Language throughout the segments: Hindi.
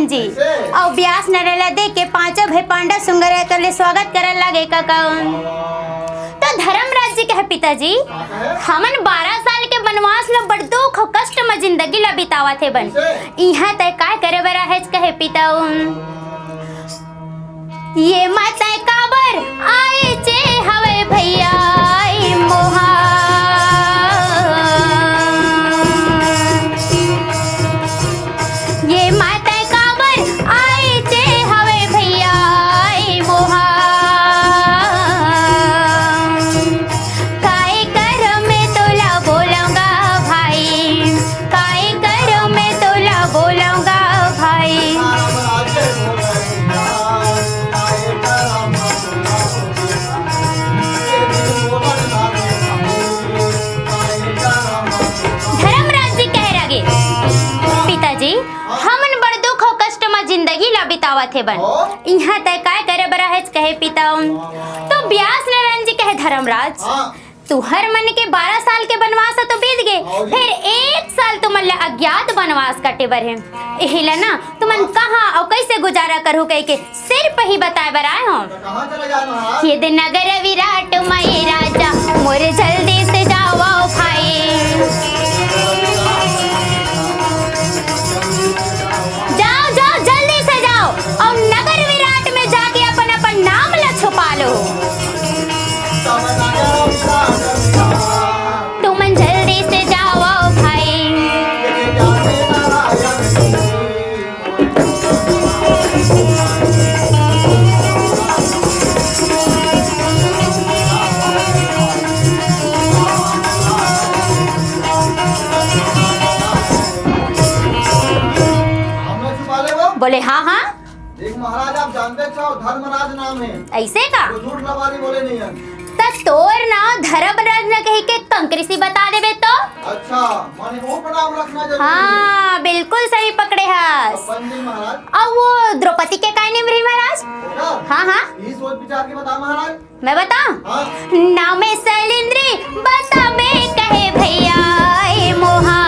हनुमान जी और व्यास नरेला दे के पांचों भाई पांडव सुंगर कर ले स्वागत करे लगे का तो धर्मराज जी कहे पिताजी हमन 12 साल के वनवास लो बड़ दुख और कष्ट में जिंदगी ला बितावा थे बन यहाँ तय काय करे बरा है कहे पिता ये माता काबर आए चे हवे भैया मोहा ये माता काबर आए चे हवे भैया मोहा काय कर मैं तोला बोलूंगा भाई काय कर मैं तोला बोलूंगा भाई हमन बड़ दुख और कष्ट में जिंदगी ला बितावा थे बन यहाँ तय काय करे बरा है कहे पिता तो व्यास नारायण जी कहे धर्मराज तुहर मन के 12 साल के वनवास तो बीत गए फिर 1 साल तुमन ला अज्ञात वनवास कटे बर है एहिला ना तुमन कहाँ और कैसे गुजारा करू कह के सिर्फ ही बताए बर आए हो ये दिन नगर विराट मई राजा मोरे जल्दी से जाओ भाई और नगर विराट में जाके अपन नाम ला छुपा लो तुम जल्दी से जाओ भाई बोले हाँ एक महाराज आप जानते हो धर्मराज नाम है ऐसे का तो झूठ लबारी बोले नहीं है तोर ना धर्मराज न कही के कंकरी सी बता देबे तो अच्छा माने वो नाम रखना जरूरी हाँ बिल्कुल सही पकड़े हस महाराज और वो द्रौपदी के काय नेम रही महाराज हाँ ये सोच विचार के बता महाराज मैं बताऊं नाम शैलेंद्री बता बे कहे भैया मोहा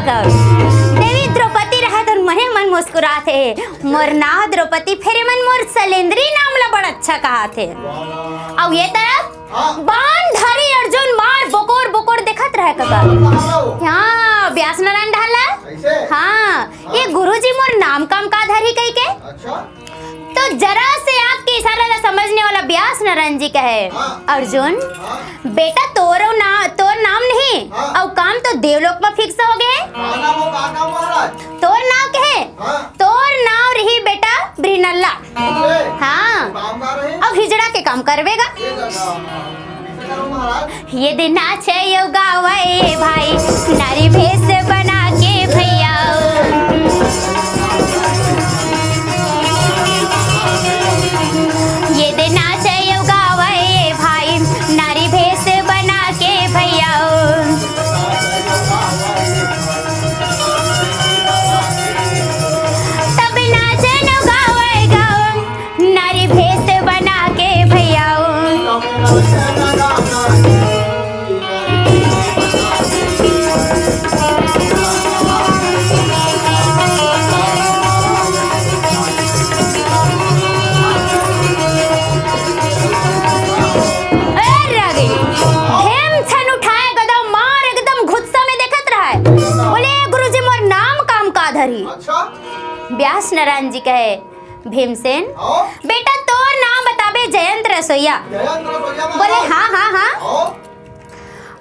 देवी द्रौपदी रहे तो महे मन मुस्कुराते मोर ना द्रौपदी फिर मन मोर शैलेंद्री नाम ला बड़ा अच्छा कहा थे अब ये तरफ बाण धारी अर्जुन मार बोकोर बोकोर देखत रहे कका हाँ व्यास नारायण ढाला हाँ ये गुरुजी मोर नाम काम का धारी कही के तो जरा से आपके इशारा ला समझने वाला व्यास नारायण जी कहे अर्जुन बेटा तोर नाम नहीं और काम तो देवलोक में फिक्स हो गए तोर नाम कहे तोर नाम रही बेटा ब्रिनल्ला हाँ अब हिजड़ा के काम करवेगा ये दिन नाचे यो गावे भाई नारी भेष बना के भैया ये दिन नाचे यो गावे भाई नारी भेष बना के भैया तब नाचे न गावे गाओ नारी भेष बना के भैया व्यास नारायण जी कहे भीमसेन बेटा तोर नाम बताबे जयंत रसोईया बोले हाँ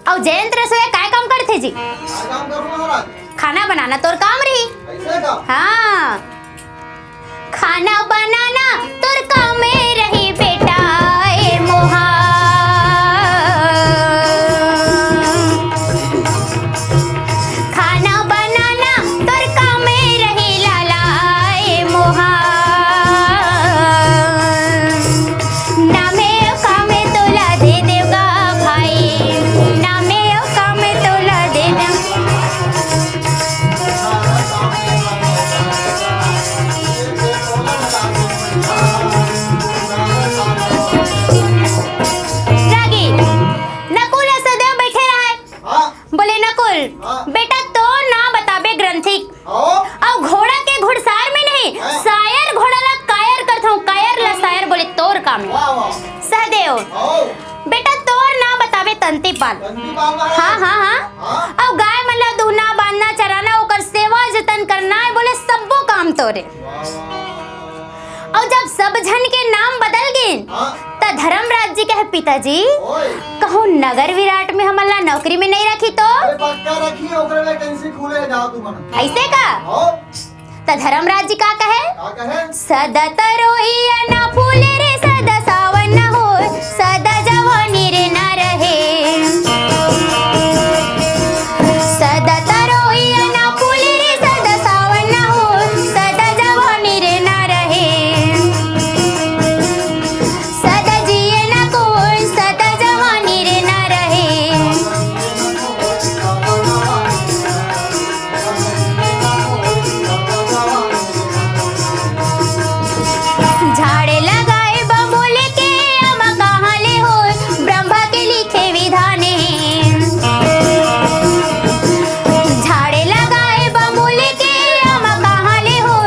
और जयंत रसोईया काय काम करते जी खाना बनाना तोर काम रही हाँ खाना बनाना तोर काम में रही बेटा मोहा खाना बनाना तोर काम में रही बोले सब्बो काम तोरे। और जब सब जन के नाम बदल गए त धर्मराज जी कहे पिताजी कहो नगर विराट में हमला नौकरी में नहीं रखी तो पक्का रखी ओकरे वैकेंसी खुले जाओ तुम ऐसे का त धर्मराज जी का कहे सदा तरोइया ना फूले रे सदा सावन न हो सदा जवानी रे ना रहे सदा तरोइया ना फूले रे सदा सावन न हो सदा जवानी रे ना रहे सदा जिए ना कोई सदा जवानी रे ना रहे। झाड़े लगाए बबूले के अम कहाँ ले हो ब्रह्मा के लिखे विधाने झाड़े लगाए बबूले के अम कहाँ ले हो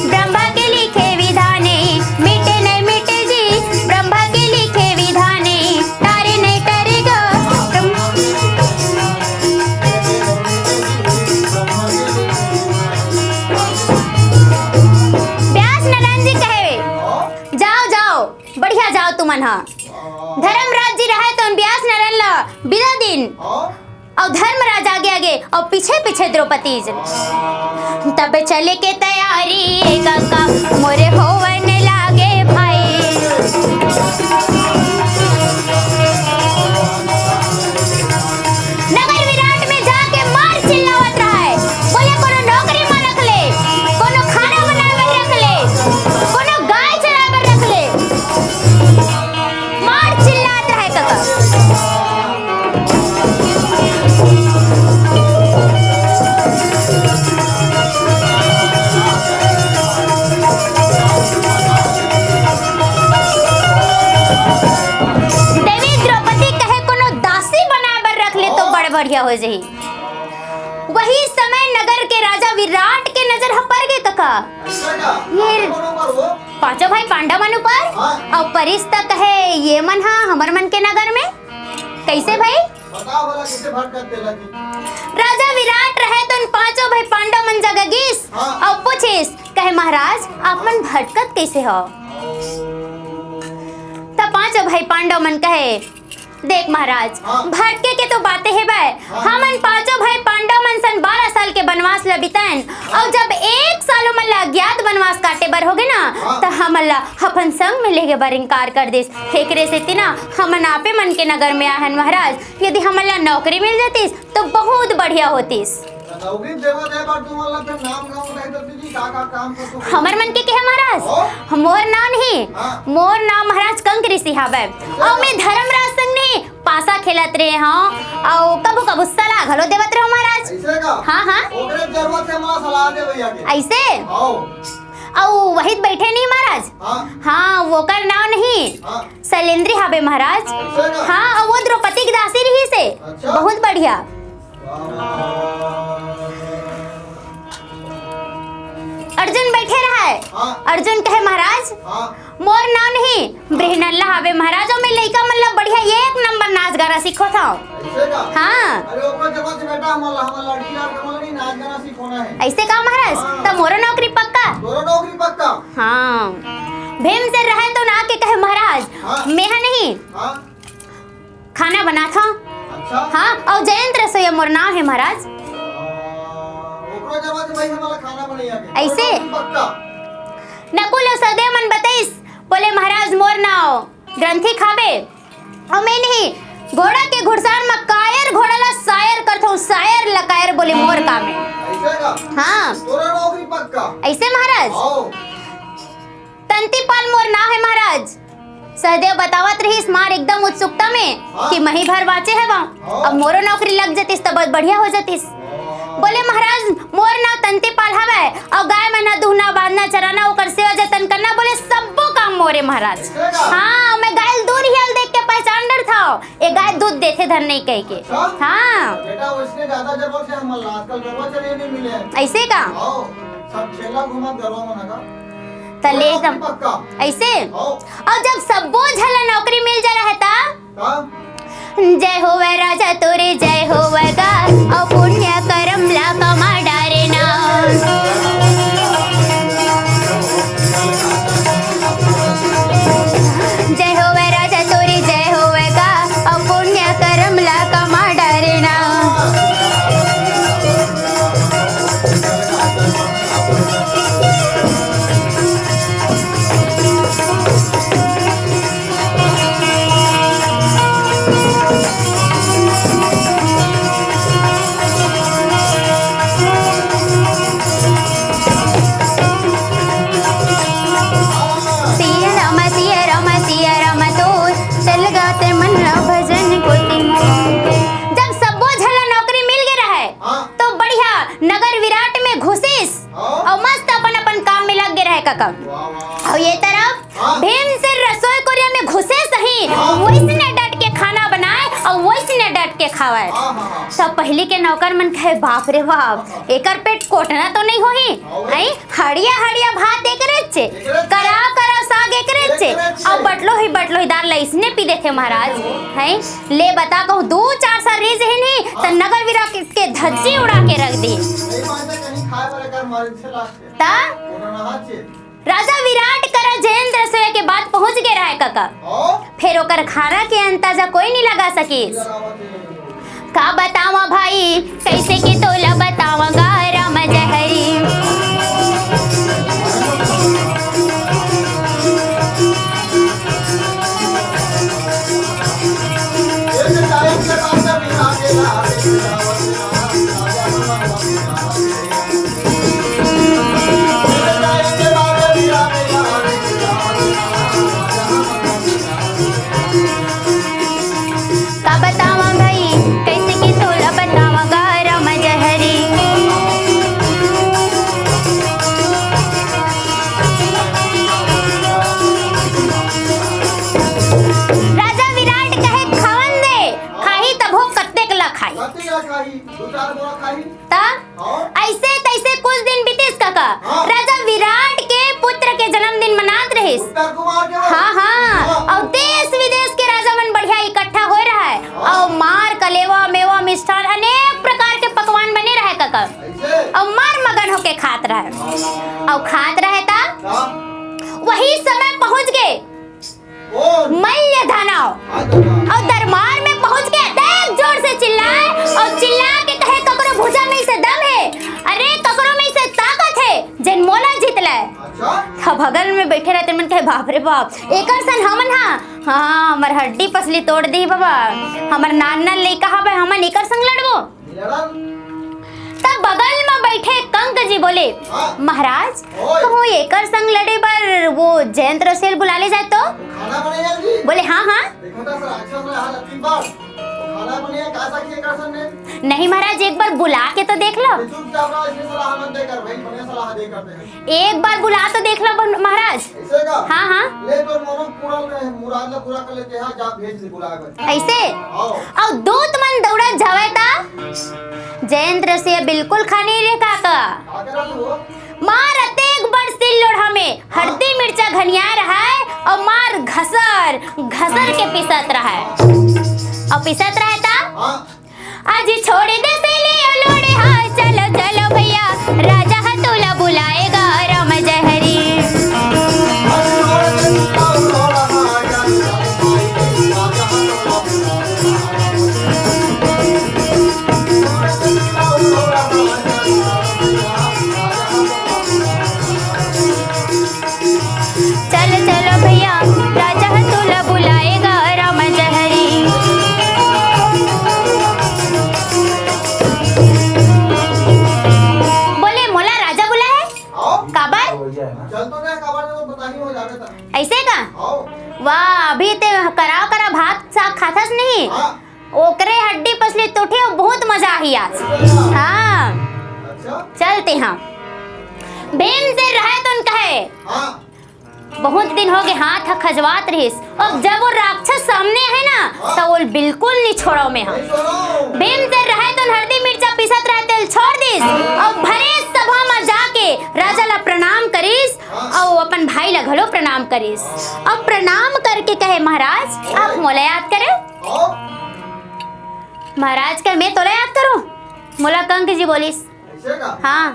ब्रह्मा के लिखे विधाने मिटे नहीं मिटे जी ब्रह्मा के लिखे विधाने तारे नहीं टरेगा व्यास नारायण जी कहे जाओ जाओ बढ़िया जाओ तुमन हा धर्मराज जी रहे तो व्यास नारायण ला बिदा दिन और धर्मराज आगे आगे और पीछे पीछे द्रौपदी तब चले के तैयारी काका मोरे होवन लागे भाई नगर विराट में जाके मार चिल्लावत रहा है बोले कोनो नौकरी में रख ले कोनो खाना बनाए में रख ले कोनो गाय चराए में रख ले मार चिल्लात रहा है काका। देवी द्रौपदी कहे कोनो दासी बनाए बर रख ले तो बड़ बढ़िया हो जाही। वही समय नगर के राजा विराट के नजर पड़ गए काका ये पांचों भाई पांडव मन ऊपर और परिस्ता कहे ये मन हा हमर मन के नगर में कैसे भाई बताओ भला कैसे भटकत लगी राजा विराट रहे तो उन पांचों भाई पांडव मन जगह गिस और पूछिस कहे महाराज आप मन भटकत कैसे हो तब पांचों भाई पांडव मन कहे देख महाराज भटके के तो बातें है भाई हमन पांचों भाई पांडव मन सन 12 साल के वनवास ला बिताएन और जब 1 साल मन ला अज्ञात वनवास काटे बर होगे ना तो हमन ला अपन संग में लेके बर इनकार कर देस एकरे से तिना हमन आपे मन के नगर में आहन महाराज यदि हमन ला नौकरी मिल जातीस तो बहुत बढ़िया होतीस। नौकरी देवा दे बार तुम वाला फिर नाम गांव रह दती जी का काम कर तो हमर मन के कहे महाराज मोर नाम नहीं मोर नाम महाराज कंकरी सिहावे और मैं धर्मराज संग नहीं पासा खेलत रहे हां और कबू कबू सलाह घलो देवत रहो महाराज ऐसे का हां ओकरे जरूरत है मां सलाह दे भैया के ऐसे आओ और वही बैठे नहीं महाराज हाँ वो कर नाम नहीं शैलेंद्री हावे महाराज हाँ और वो द्रौपदी की दासी रही से बहुत बढ़िया। अर्जुन बैठे रहा है अर्जुन कहे महाराज मोर नाम नहीं बृहनल्ला हावे महाराज और मैं लइका मतलब बढ़िया एक नंबर नाच गाना सीखो था। हाँ अरे ओकर जगह से बेटा हम लड़की यार कमल नहीं नाच गाना सीखना है ऐसे का महाराज तो मोरो नौकरी पक्का तोरो नौकरी पक्का हाँ भीम से रहे तो ना के कहे महाराज मेहा नहीं खाना बना था अच्छा हाँ और जयंत रसोईया मोर नाम है महाराज ओकरो जगह से भाई हमारा खाना बनैया के ऐसे पक्का नकुल और सहदेव मन बताइस बोले महाराज मोर नाव ग्रंथि खावे और मैं नहीं घोड़ा के घुड़सार में कायर घोड़ा ला शायर करथो शायर लकायर बोले मोर काम है ऐसे का हाँ तोरा नौकरी पक्का ऐसे महाराज आओ तंतीपाल मोर नाम है महाराज सहदेव बतावत रही मार एकदम उत्सुकता में कि मही भर बाचे है वहाँ अब मोरो नौकरी लग जातीस तो बहुत बढ़िया हो जातीस। बोले महाराज मोर नाव तंतीपाल हवे और गाय मना दुहना बांधना चराना ओकर सेवा जतन करना बोले सबो काम मोरे महाराज। हाँ मैं गाय दूर हियल देख के पहचान डर था ये गाय दूध देते धर नहीं कह के हाँ बेटा उसने ज्यादा जरूरत है हम आजकल जरूरत चले नहीं मिले ऐसे का आओ सब छेला घुमा गरवा मना तले एकदम ऐसे और जब सबो झला नौकरी मिल जा रहा था जय हो वै राजा तोरे जय हो वै गा और पुण्य करम ला कमा डारे ना का। वाह वाह और ये तरफ भीम से रसोई कोरिया में घुसे सही वैसने डट के खाना बनाए और वैसने डट के खावे। सब पहले के नौकर मन कहे बाप रे बाप एकर पेट कोटना तो नहीं होही आई हड़िया हड़िया भात एकरे छे करा करा साग एकरे छे और बटलो ही दाल लइसने पी देथे महाराज है। ले बता कहूं 2-4 साल रेज है नहीं त नगर विरा के धज्जी उड़ा के रख दी नहीं मानते कहीं खाए वाले कर मारे छे लास्ट ता कोरोना हाथ छे राजा विराट करा जैन रसोई के बाद पहुंच गए रहे काका। फिर ओकर खाना के अंदाजा कोई नहीं लगा सकी। का बतावा भाई कैसे की तोला बतावा गारम जहरी। का बतावा भाई कैसे की तोला बतावा गारम जहरी। राजा विराट कहे खावन दे खाही तभो कत्ते कला खाई ता ऐसे तैसे कुछ दिन बीतीस काका। राजा विराट के पुत्र के जन्मदिन मनात रहिस। हाँ हाँ और देश विदेश के राजा मन बढ़िया इकट्ठा हो रहा है और मार कलेवा मेवा मिष्ठान अनेक प्रकार के पकवान बने रहे काका और मार मगन होके खात रहे और खात रहे ता वही समय पहुंच गए मल्ल दानव और दरबार में पहुंच के देख जोर से चिल्लाए और चिल्ला के कहे ककरो भुजा में से दम है अरे ककरो में से ताकत है जन मोला जीतले। अच्छा बगल में बैठे रहते मन कहे बाप रे बाप एकर सन हमन हाँ हमर हड्डी पसली तोड़ दी बाबा हमर नाना लइका हबे हमन एकर संग लड़बो। तब बगल में बैठे कंक जी बोले महाराज कहूँ एकर संग लड़े बर वो जयंत रसेल बुला ले जाए तो बोले हाँ हाँ नहीं महाराज एक बार बुला के तो देख लो एक बार बुला तो देख लो महाराज। हाँ हाँ ऐसे और दूत मन दौड़ा जावे ता जयेंद्र से बिल्कुल खाने रे काका मार अतेक बड़ सिल लोढ़ा में हल्दी मिर्चा घनिया रहा है और मार घसर घसर के पिसत रहा है और पिसत रहा था आज छोड़ दे से ले लोड़े हाँ चलो चलो भैया राजा हतोला बुलाएगा राम जहरी। चलो चलो भैया राजा हतोला बुलाएगा राम जहरी। बोले मोला राजा बुलाए काबर ऐसे का वाह अभी ते करा करा भात साग खाथस नहीं ओकरे हड्डी पसली तोठे बहुत मजा आई आज। हाँ चलते हाँ भीम से रहे तो कहे बहुत दिन हो गए हाथ खजवात रहिस अब जब वो राक्षस सामने है ना तो वो बिल्कुल नहीं छोड़ो में हम भीम से रहे तो हल्दी मिर्चा पिसत रहे तेल छोड़ दिस और भरे सभा में जाके राजा ला प्रणाम करिस और अपन भाई ला घलो प्रणाम करिस और प्रणाम करके कहे महाराज आप मोला याद करे। महाराज कहे मैं तोला याद करूं मोला कंक जी बोलिस। हाँ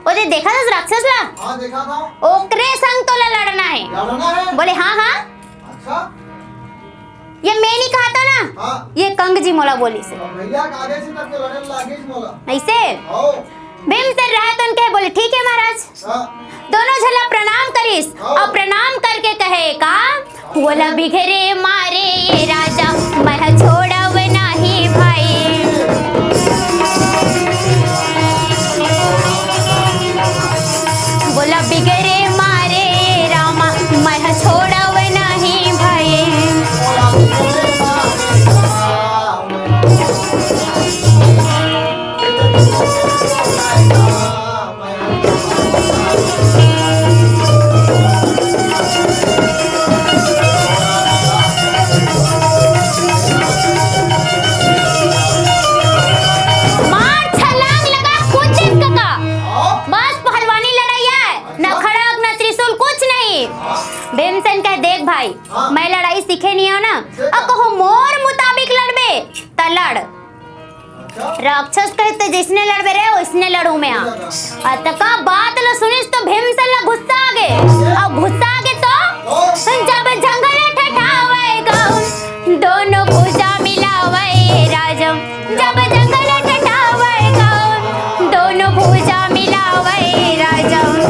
ओदे देखा था राक्षस ला हाँ देखा था ओकरे संग तोला लड़ना है बोले हाँ हाँ अच्छा ये मैं नहीं कहा था ना हाँ ये कंग जी मोला बोली से भैया आगे से तक लड़ने लागे मोला ऐसे आओ भीम से रहे तो उनके बोले ठीक है महाराज दोनों झला प्रणाम करिस और प्रणाम करके कहे का बोला बिघरे मारे ये राजा मैं छोड़ब नहीं भाई। बोला बिगड़े मारे रामा मैं छोड़ब नहीं भाई। भीमसेन कहे देख भाई हाँ। मैं लड़ाई सीखे नहीं हो ना अब कहो मोर मुताबिक लड़बे त लड़ अच्छा राक्षस कहते जिसने लड़बे रे उसने लड़ू मैं अतका बात ला सुनिस तो भीमसेन ला गुस्सा आ गए अब गुस्सा आ गए तो जब जंगल ठठावे गाँव दोनों भुजा मिलावे राजम जब जंगल ठठावे गाँव दोनों भुजा मिलावे राजम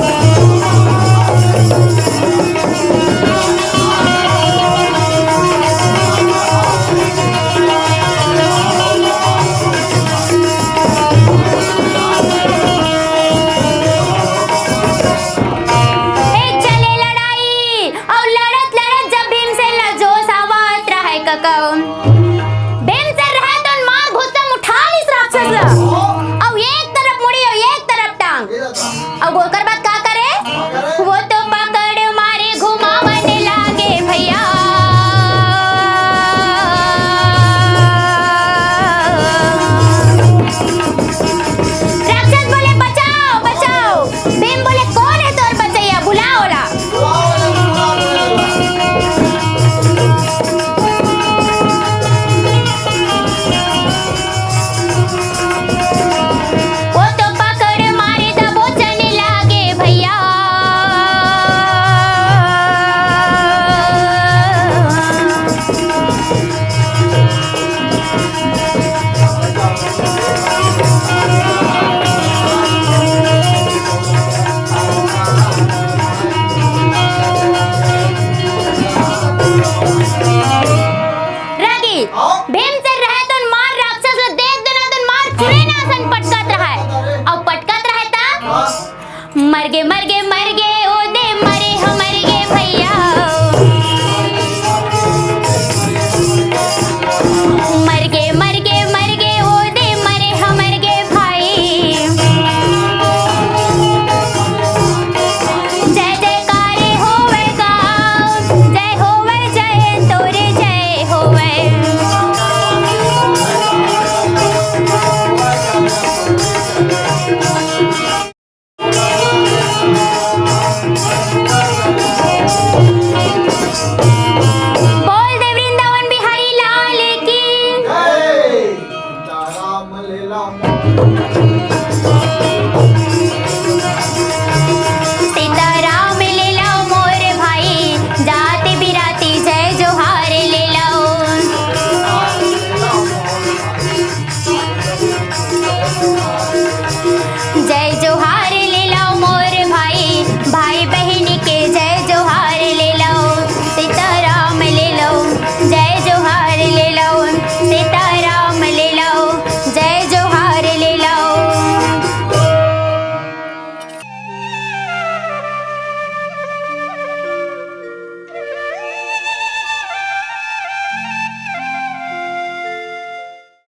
अब ओकर बाद का करे वो तो पकड़ मारे घुमावन लागे भैया राक्षस बोले बचाओ बचाओ भीम बोले कौन है तोर बचैया बुलाओ ला वो तो पकड़ मारे दबोचन लागे भैया रागी भीमसेन रहे तो मार राक्षस ला देख देना तो मार चुरे ना सन पटकत रहा है अब पटकत रहे ता मर गे ओ दे मरे हम मर गे भैया मर गे ओ दे मरे हम मर गे भाई जय जयकार होवे गाँव जय होवे जय तोरे जय होवे बोल दे वृंदावन बिहारी लाल की जय सीताराम लीला सीताराम ले लो मोर भाई जाति बिराती जय जोहार ले लो